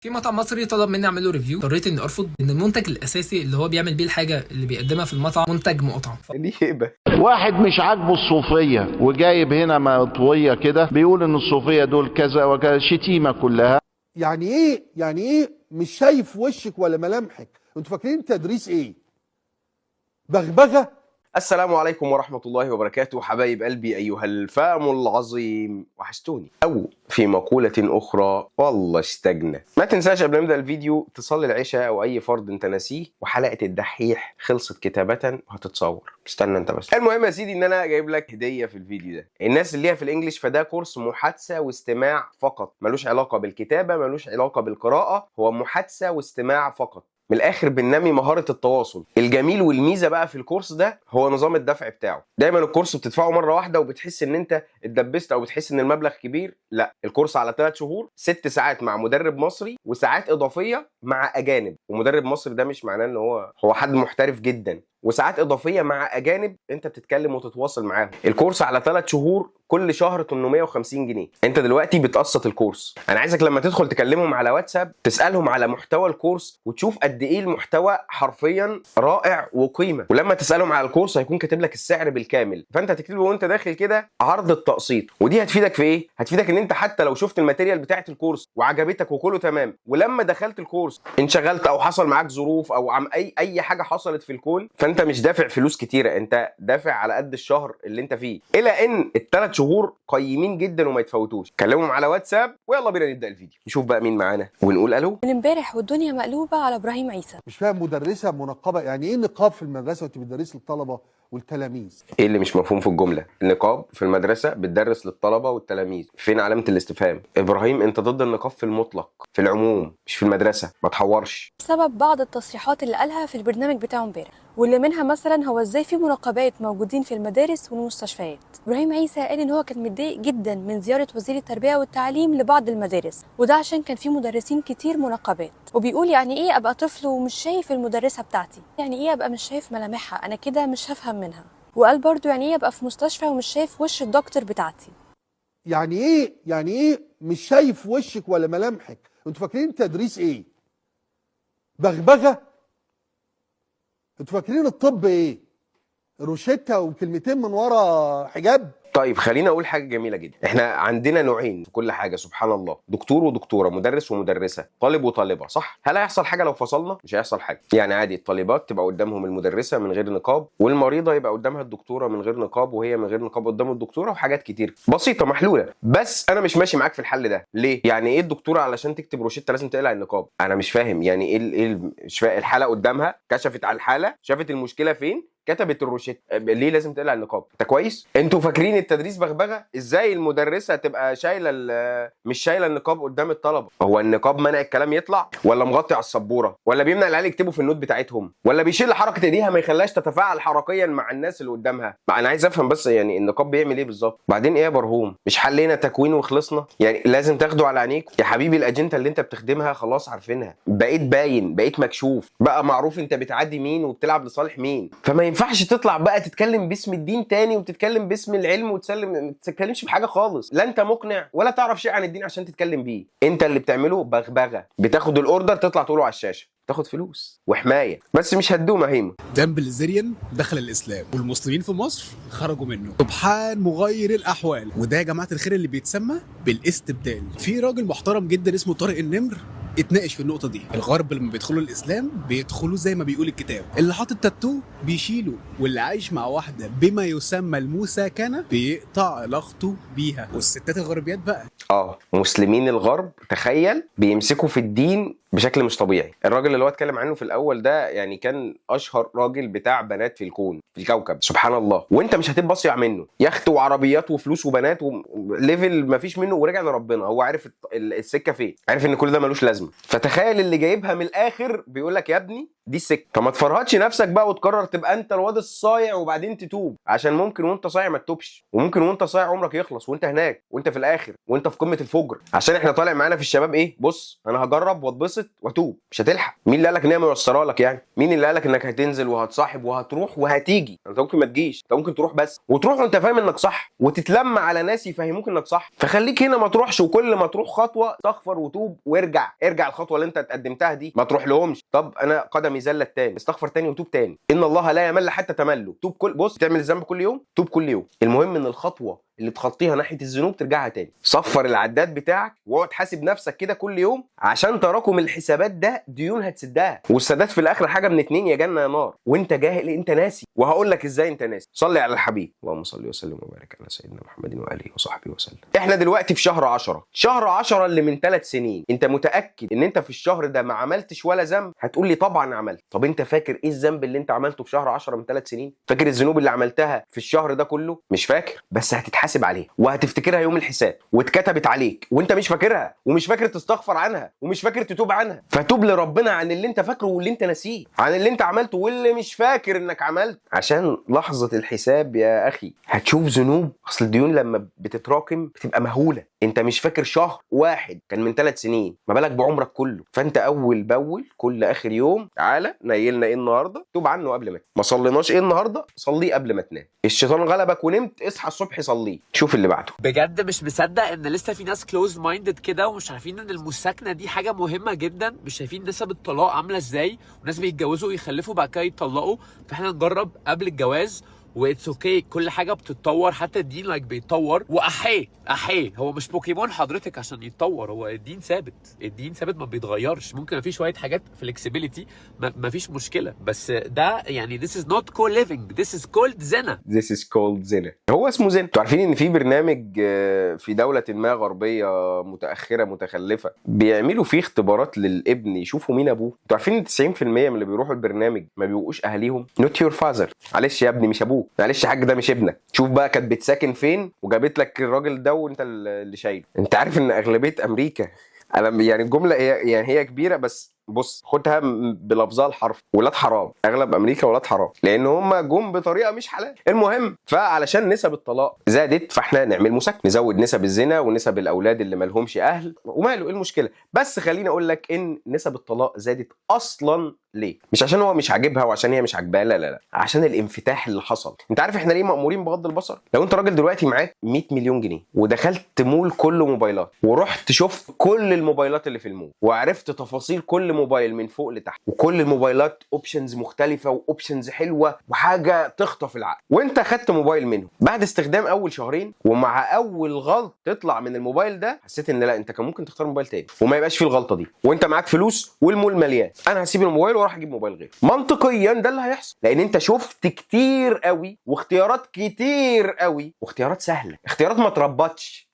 في مطعم مصري طلب مني اعمل له ريفيو، اضطريت اني ارفض ان المنتج الاساسي اللي هو بيعمل بيه الحاجه اللي بيقدمها في المطعم منتج مقطع. ليه هيبه؟ واحد مش عاجبه الصوفية وجايب هنا مطوية كده بيقول ان الصوفية دول كذا وكذا، شتيمة كلها. يعني ايه مش شايف وشك ولا ملامحك؟ انتوا فاكرين تدريس ايه؟ بغبغه. السلام عليكم ورحمة الله وبركاته حبايب قلبي أيها الفام العظيم، وحشتوني. أو في مقولة أخرى والله استجنى. ما تنساش قبل ما نبدأ الفيديو تصلي العشاء أو أي فرض أنت ناسيه، وحلقة الدحيح خلصت كتابة وهتتصور. استنى أنت بس. المهم يا سيدي إن أنا جايب لك هدية في الفيديو ده. الناس اللي ليها في الإنجليش فده كورس محادثة واستماع فقط، ملوش علاقة بالكتابة، ملوش علاقة بالقراءة، هو محادثة واستماع فقط. من الاخر بننمي مهاره التواصل. الجميل والميزه بقى في الكورس ده هو نظام الدفع بتاعه. دايما الكورس بتدفعه مره واحده وبتحس ان انت اتدبست او بتحس ان المبلغ كبير. لا، الكورس على 3 شهور، 6 ساعات مع مدرب مصري وساعات اضافيه مع اجانب. ومدرب مصري ده مش معناه ان هو حد محترف جدا، وساعات اضافيه مع اجانب انت بتتكلم وتتواصل معاهم. الكورس على 3 شهور، كل شهر 850 جنيه. انت دلوقتي بتقسط الكورس. انا عايزك لما تدخل تكلمهم على واتساب تسالهم على محتوى الكورس وتشوف قد ايه المحتوى حرفيا رائع وقيمه. ولما تسالهم على الكورس هيكون كاتب لك السعر بالكامل، فانت هتكتب له وانت داخل كده عرض التقسيط. ودي هتفيدك في ايه؟ هتفيدك ان انت حتى لو شفت الماتيريال بتاعه الكورس وعجبتك وكله تمام، ولما دخلت الكورس انشغلت او حصل معاك ظروف او اي حاجه حصلت في الكون، فانت مش دافع فلوس كتيره، انت دافع على قد الشهر اللي انت فيه. الى ان الثلاث شهور قيمين جدا وما يتفوتوش. كلمهم على واتساب ويلا بينا نبدا الفيديو. نشوف بقى مين معانا ونقول الو. من امبارح والدنيا مقلوبه على ابراهيم عيسى. مش فاهم، مدرسه منقبه؟ يعني ايه نقاب في المدرسه وانت بتدرسي للطلبه والتلاميذ؟ ايه اللي مش مفهوم في الجمله؟ النقاب في المدرسه بتدرس للطلبه والتلاميذ، فين علامه الاستفهام؟ ابراهيم انت ضد النقاب في المطلق، في العموم، مش في المدرسه، ما تحورش. بسبب بعض التصريحات اللي قالها في البرنامج بتاعه امبارح، واللي منها مثلا هو ازاي في منقبات موجودين في المدارس والمستشفيات. ابراهيم عيسى قال ان هو كان متضايق جدا من زياره وزير التربيه والتعليم لبعض المدارس، وده عشان كان في مدرسين كتير منقبات. وبيقول يعني ايه ابقى طفل ومش شايف المدرسه بتاعتي؟ يعني ايه ابقى مش شايف ملامحها؟ انا كده مش هفهم منها. وقال برضو يعني ايه ابقى في مستشفى ومش شايف وش الدكتور بتاعتي. يعني ايه مش شايف وشك ولا ملامحك؟ انتوا فاكرين تدريس ايه؟ بغبغه. انتوا فاكرين الطب ايه؟ روشته وكلمتين من ورا حجاب؟ طيب خلينا اقول حاجه جميله جدا. احنا عندنا نوعين في كل حاجه سبحان الله، دكتور ودكتوره، مدرس ومدرسه، طالب وطالبه، صح؟ هل هيحصل حاجه لو فصلنا؟ مش هيحصل حاجه. يعني عادي الطالبات تبقى قدامهم المدرسه من غير نقاب، والمريضه يبقى قدامها الدكتوره من غير نقاب، وهي من غير نقاب قدام الدكتوره، وحاجات كتير بسيطه محلوله. بس انا مش ماشي معاك في الحل ده. ليه؟ يعني ايه الدكتوره علشان تكتب روشته لازم تقلع النقاب؟ انا مش فاهم. يعني مش فاهم. الحاله قدامها، كشفت على الحاله، شافت المشكله فين، كتبت الروشته، ليه لازم تقلع النقاب؟ انت كويس؟ انتوا فاكرين التدريس بغبغه؟ ازاي المدرسه تبقى شايله مش شايله النقاب قدام الطلبه؟ هو النقاب منع الكلام يطلع، ولا مغطي على السبوره، ولا بيمنع العيال يكتبوا في النوت بتاعتهم، ولا بيشيل حركه ايديها ما يخليهاش تتفاعل حركيا مع الناس اللي قدامها؟ انا عايز افهم بس، يعني النقاب بيعمل ايه بالظبط؟ بعدين ايه يا برهوم؟ مش حلينا تكوين وخلصنا؟ يعني لازم تاخده على عينيك يا حبيبي. الاجنده اللي انت بتخدمها خلاص عارفينها، بقيت باين، بقيت مكشوف، بقى معروف انت بتعدي مين وبتلعب لصالح مين. فما ينفعش تطلع بقى تتكلم باسم الدين تاني وتتكلم باسم العلم ما تتكلمش بحاجه خالص. لا انت مقنع ولا تعرف شيء عن الدين عشان تتكلم بيه. انت اللي بتعمله بغبغه، بتاخد الاوردر تطلع تقوله على الشاشه، تاخد فلوس وحمايه، بس مش هتدوم هيمه. دم الزريان دخل الاسلام والمسلمين في مصر خرجوا منه، سبحان مغير الاحوال. وده يا جماعه الخير اللي بيتسمى بالاستبدال. في راجل محترم جدا اسمه طارق النمر اتناقش في النقطه دي. الغرب لما بيدخلوا الاسلام بيدخلوا زي ما بيقول الكتاب، اللي حاطط تاتو بيشيله، واللي عايش مع واحده بما يسمى الموساكنه بيقطع علاقته بيها. والستات الغربيات بقى مسلمين الغرب تخيل بيمسكوا في الدين بشكل مش طبيعي. الراجل اللي هو اتكلم عنه في الاول ده يعني كان اشهر راجل بتاع بنات في الكون، في الكوكب، سبحان الله. وانت مش هتبقى بصيع منه، يخت وعربيات وفلوس وبنات وليفل ما فيش منه، ورجع لربنا. هو عارف السكه فين، عارف ان كل ده ملوش لازمه. فتخيل اللي جايبها من الاخر بيقول لك يا ابني دي السكه. فما تفرهدش نفسك بقى وتقرر تبقى انت الواد الصايع وبعدين تتوب، عشان ممكن وانت صايع ما تتوبش، وممكن وانت صايع عمرك يخلص وانت هناك وانت في الاخر وانت في قمه الفجر. عشان احنا طالع معانا في الشباب ايه، بص انا هجرب واتبسط واتوب، مش هتلحق. مين اللي قالك ان هي ميسره لك يعني؟ مين اللي قالك انك هتنزل وهتصاحب وهتروح وهتيجي؟ انت ممكن ما تجيش، انت ممكن تروح بس، وتروح وانت فاهم انك صح، وتتلم على ناس يفهموك انك صح. فخليك هنا ما تروحش، وكل ما تروح خطوه استغفر وتوب وارجع. ارجع الخطوه اللي انت اتقدمتها دي، ما تروح لهمش. طب انا قدمي زلت تاني، استغفر تاني وتوب تاني. ان الله لا يمل حتى تمله. توب كل، بص تعمل الذنب كل يوم، توب كل يوم. المهم ان الخطوه اللي تخطيها ناحيه الذنوب ترجعها تاني. صفر العداد بتاعك واقعد حاسب نفسك كده كل يوم، عشان تراكم الحسابات ده ديون هتسدها، والسداد في الاخر حاجه من اتنين، يا جنه يا نار. وانت جاهل، انت ناسي، وهقول لك ازاي انت ناسي. صلي على الحبيب، اللهم صل وسلم وبارك على سيدنا محمد واله وصحبه وسلم. احنا دلوقتي في شهر 10، شهر 10 اللي من 3 سنين. انت متاكد ان انت في الشهر ده ما عملتش ولا ذنب؟ هتقول لي طبعا عملت. طب انت فاكر ايه الذنب اللي انت عملته في شهر 10 من 3 سنين؟ فاكر الذنوب اللي عملتها في الشهر ده كله؟ مش فاكر، بس هتتحاسب عليها وهتفتكرها يوم الحساب، واتكتبت عليك وانت مش فاكرها، ومش فاكر تستغفر عنها، ومش فاكر تتوب عنها. فتوب لربنا عن اللي انت فاكره واللي انت ناسيه، عن اللي انت عملته واللي مش فاكر انك عملت، عشان لحظة الحساب يا اخي هتشوف ذنوب. اصل الديون لما بتتراكم بتبقى مهولة. انت مش فاكر شهر واحد كان من 3 سنين، ما بالك بعمرك كله. فانت اول باول كل اخر يوم تعالى نيلنا ايه النهارده، توب عنه قبل ما صليناش ايه النهارده، صليه قبل ما تنام. الشيطان غلبك ونمت، اصحى الصبح صليه. شوف اللي بعده. بجد مش مصدق ان لسه في ناس كلوز مايندد كده ومش عارفين ان المساكنه دي حاجه مهمه جدا، مش شايفين نسب الطلاق عامله ازاي، وناس بيتجوزوا ويخلفوا بعد كده يتطلقوا. فاحنا نجرب قبل الجواز واتس اوكي، كل حاجه بتتطور، حتى الدين لايك بيتطور. واحيه هو مش بوكيمون حضرتك عشان يتطور، هو الدين ثابت، الدين ثابت ما بيتغيرش. ممكن في شويه حاجات فلكسبيليتي ما فيش مشكله، بس ده يعني this is not co-living, this is called زنا. This is called زنا. هو اسمه زنا. انتوا عارفين ان في برنامج في دوله ما غربيه متاخره متخلفه بيعملوا فيه اختبارات للابن يشوفوا مين ابوه؟ انتوا عارفين ان 90% من اللي بيروحوا البرنامج ما بيبقوش اهاليهم؟ not your father. معلش يا ابني مش ابوه، معلش يا حاج ده مش ابنك. شوف بقى كانت بتساكن فين وجابت لك الراجل ده وانت اللي شايله. انت عارف ان اغلبيه امريكا، انا يعني الجمله هي كبيره، بس بص خدها بلفظها الحرف، ولاد حرام. اغلب امريكا ولاد حرام، لان هم جم بطريقه مش حلال. المهم، فعلشان نسب الطلاق زادت فاحنا نعمل مساكنه، نزود نسب الزنا ونسب الاولاد اللي مالهمش اهل، وماله ايه المشكله. بس خليني اقول لك ان نسب الطلاق زادت اصلا ليه؟ مش عشان هو مش عاجبها وعشان هي مش عاجباه، لا، عشان الانفتاح اللي حصل. انت عارف احنا ليه مأمورين بغض البصر؟ لو انت راجل دلوقتي معاك 100 مليون جنيه ودخلت مول كله موبايلات، ورحت شفت كل الموبايلات اللي في المول، وعرفت تفاصيل كل موبايل من فوق لتحت، وكل الموبايلات اوبشنز مختلفه واوبشنز حلوه وحاجه تخطف العقل، وانت خدت موبايل منه بعد استخدام اول شهرين، ومع اول غلط تطلع من الموبايل ده حسيت ان لا، انت كان ممكن تختار موبايل تاني وما يبقاش فيه الغلطه دي، وانت معاك فلوس والمول مليان، انا هسيب الموبايل واروح اجيب موبايل غيره. منطقيا ده اللي هيحصل، لان انت شفت كتير قوي واختيارات كتير قوي، واختيارات سهله، اختيارات ما تربطش.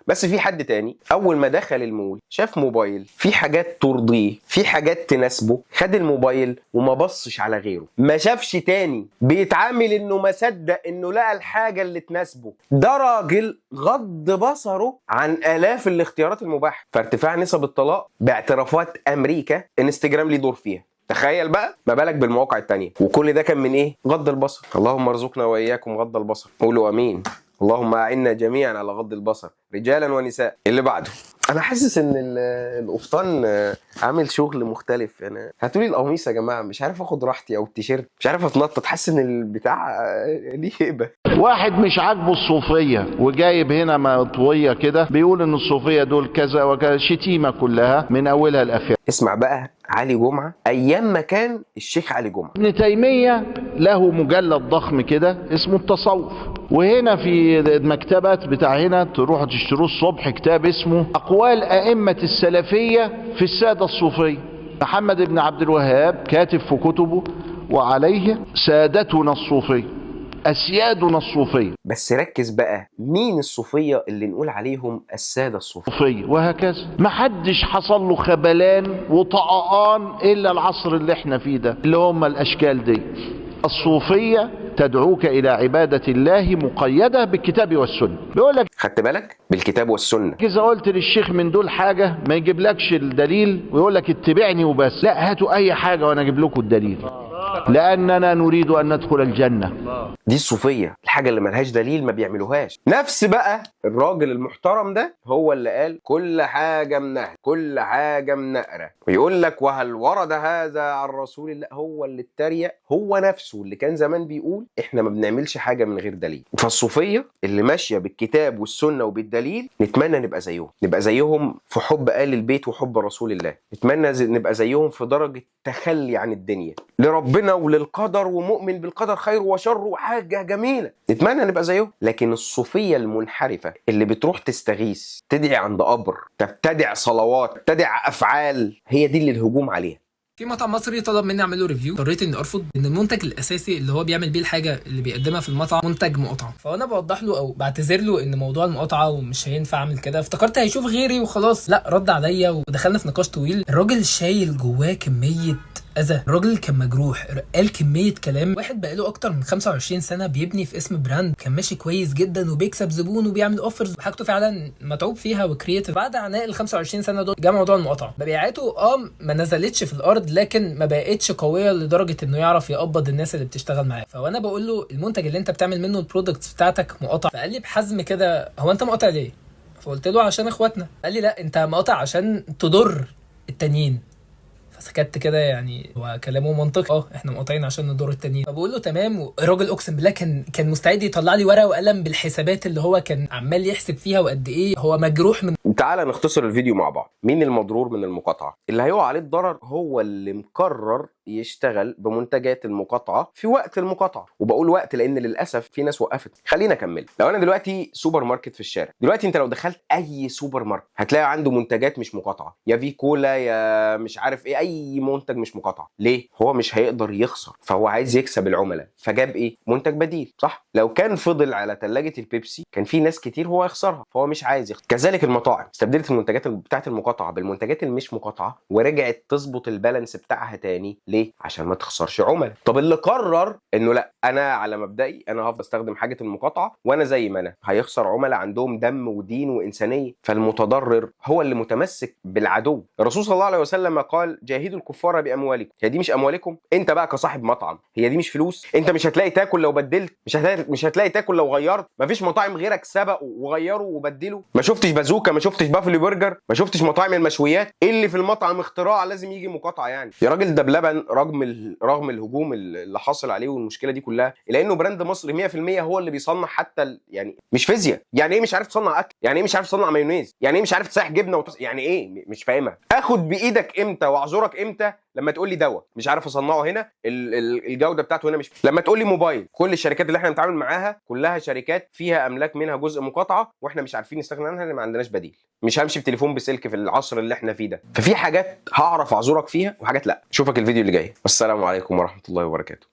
بس في حد تاني اول ما دخل المول شاف موبايل في حاجات ترضيه، في حاجات تناسبه، خد الموبايل وما بصش على غيره، ما شافش تاني، بيتعامل انه ما صدق انه لقى الحاجه اللي تناسبه. ده راجل غض بصره عن الاف الاختيارات المباحه. فارتفاع نسب الطلاق باعترافات امريكا انستجرام ليه دور فيها. تخيل بقى، ما بالك بالمواقع التانية. وكل ده كان من ايه؟ غض البصر. اللهم ارزقنا واياكم غض البصر. قولوا امين. اللهم اعنا جميعا على غض البصر رجالا ونساء. اللي بعده، انا حاسس ان القفطان عامل شغل مختلف. انا هاتولي القميص يا جماعه، مش عارف اخد راحتي، او التيشيرت مش عارف اتنطط، حاسس ان البتاع ليه هيبه. واحد مش عاجبه الصوفيه وجايب هنا مطويه كده بيقول ان الصوفيه دول كذا وكذا، شتيمه كلها من اولها لاخرها. اسمع بقى، علي جمعه ايام ما كان الشيخ علي جمعه. ابن تيميه له مجلد ضخم كده اسمه التصوف، وهنا في المكتبات بتاع هنا تروحوا تشتروه الصبح كتاب اسمه أقوال أئمة السلفية في السادة الصوفية. محمد بن عبد الوهاب كاتب في كتبه وعليه سادتنا الصوفية، أسيادنا الصوفية. بس ركز بقى، مين الصوفية اللي نقول عليهم السادة الصوفية؟ وهكذا. محدش حصل له خبلان وطقان إلا العصر اللي احنا فيه ده، اللي هم الأشكال دي. الصوفية تدعوك إلى عبادة الله مقيدة بالكتاب والسنة. بيقول لك خدت بالك بالكتاب والسنه. إذا قلت للشيخ من دول حاجة ما يجيبلكش الدليل ويقول لك اتبعني وبس، لا هاتوا أي حاجة وأنا أجيب لكم الدليل، لأننا نريد أن ندخل الجنة. دي الصوفيه، الحاجه اللي ملهاش دليل ما بيعملوهاش. نفس بقى الراجل المحترم ده هو اللي قال كل حاجه منهج، كل حاجه منقره، ويقول لك وهل ورد هذا عن رسول الله. هو اللي اتريق، هو نفسه اللي كان زمان بيقول احنا ما بنعملش حاجه من غير دليل. فالصوفيه اللي ماشيه بالكتاب والسنه وبالدليل نتمنى نبقى زيهم، نبقى زيهم في حب آل البيت وحب رسول الله، نتمنى نبقى زيهم في درجه تخلي عن الدنيا لربنا وللقدر، ومؤمن بالقدر خير وشر وحاجه جميله، نتمنى نبقى زيهم. لكن الصوفيه المنحرفه اللي بتروح تستغيث، تدعي عند قبر، تبتدع صلوات، تبتدع افعال، هي دي اللي الهجوم عليها. في مطعم مصري طلب مني اعمل له ريفيو، اضطريت اني ارفض ان المنتج الاساسي اللي هو بيعمل بيه الحاجه اللي بيقدمها في المطعم منتج مقاطعه. فانا بوضح له او بعتذر له ان موضوع المقاطعه ومش هينفع اعمل كده، افتكرت هيشوف غيري وخلاص، لا رد عليا ودخلنا في نقاش طويل. الراجل شايل جواه كميه اذى، الراجل كان مجروح، قال كميه كلام. واحد بقاله اكتر من 25 سنه بيبني في اسم براند كان ماشي كويس جدا وبيكسب زبون وبيعمل اوفرز وحاجته فعلا متعوب فيها وكرييتيف. بعد عناء ال 25 سنه دول جه موضوع المقاطعه، مبيعاته ما نزلتش في الارض لكن ما بقتش قويه لدرجه انه يعرف يقبض الناس اللي بتشتغل معاه. فانا بقول له المنتج اللي انت بتعمل منه البرودكتس بتاعتك مقاطع. فقال لي بحزم كده هو انت مقاطع ليه؟ فقلت له عشان اخواتنا. قال لي لا انت مقاطع عشان تضر التانيين. فسكت كده، يعني هو كلامه منطقي، احنا مقاطعين عشان نضر التانيين. فبقول له تمام. والراجل اقسم بالله كان مستعد يطلع لي ورقه وقلم بالحسابات اللي هو كان عمال يحسب فيها وقد ايه هو مجروح من. تعالى نختصر الفيديو مع بعض. مين المضرور من المقاطعه؟ اللي هيقع عليه الضرر هو اللي مقرر يشتغل بمنتجات المقاطعه في وقت المقاطعه. وبقول وقت لان للاسف في ناس وقفت. خلينا اكمل. لو انا دلوقتي سوبر ماركت في الشارع، دلوقتي انت لو دخلت اي سوبر ماركت هتلاقي عنده منتجات مش مقاطعه، يا في كولا يا مش عارف ايه، اي منتج مش مقاطعه. ليه؟ هو مش هيقدر يخسر، فهو عايز يكسب العملاء، فجاب ايه؟ منتج بديل، صح؟ لو كان فضل على ثلاجه البيبسي كان في ناس كتير هو يخسرها، فهو مش عايز يخسر. كذلك المطاعم استبدلت المنتجات بتاعت المقاطعه بالمنتجات اللي مش مقاطعه ورجعت تظبط البالانس بتاعها تاني. ليه؟ عشان ما تخسرش عملاء. طب اللي قرر انه لا انا على مبدئي انا هفضل استخدم حاجه المقاطعه وانا زي ما انا، هيخسر عملاء عندهم دم ودين وانسانيه. فالمتضرر هو اللي متمسك بالعدو. الرسول صلى الله عليه وسلم قال جاهدوا الكفار باموالكم. هي دي مش اموالكم؟ انت بقى كصاحب مطعم هي دي مش فلوس؟ انت مش هتلاقي تاكل لو بدلت، مش هتلاقي تاكل لو غيرت. مفيش مطاعم غيرك سبقوا وغيروا وبدلوا. ما شفتش بازوكا، ما شفتش بافلو برجر، ما شفتش مطاعم المشويات. ايه اللي في المطعم اختراع لازم يجي مقاطعه يعني؟ يا راجل ده بلبن رغم الهجوم اللي حاصل عليه والمشكله دي كلها، الا انه براند مصري 100% هو اللي بيصنع حتى يعني مش فيزياء. يعني ايه مش عارف تصنع اكل؟ يعني ايه مش عارف تصنع مايونيز؟ يعني ايه مش عارف تسيح جبنه يعني ايه؟ مش فاهمها. اخد بايدك امتى واعذرك امتى؟ لما تقول لي دواء مش عارف اصنعه هنا، الجوده بتاعته هنا مش. لما تقول لي موبايل، كل الشركات اللي احنا بنتعامل معاها كلها شركات فيها املاك منها جزء مقاطعه واحنا مش عارفين نستغنى عنها لان ما عندناش بديل. مش همشي بتليفون بسلك في العصر اللي احنا فيه ده. ففي حاجات هعرف اعذرك فيها وحاجات لا. اشوفك الفيديو اللي جاي. والسلام عليكم ورحمه الله وبركاته.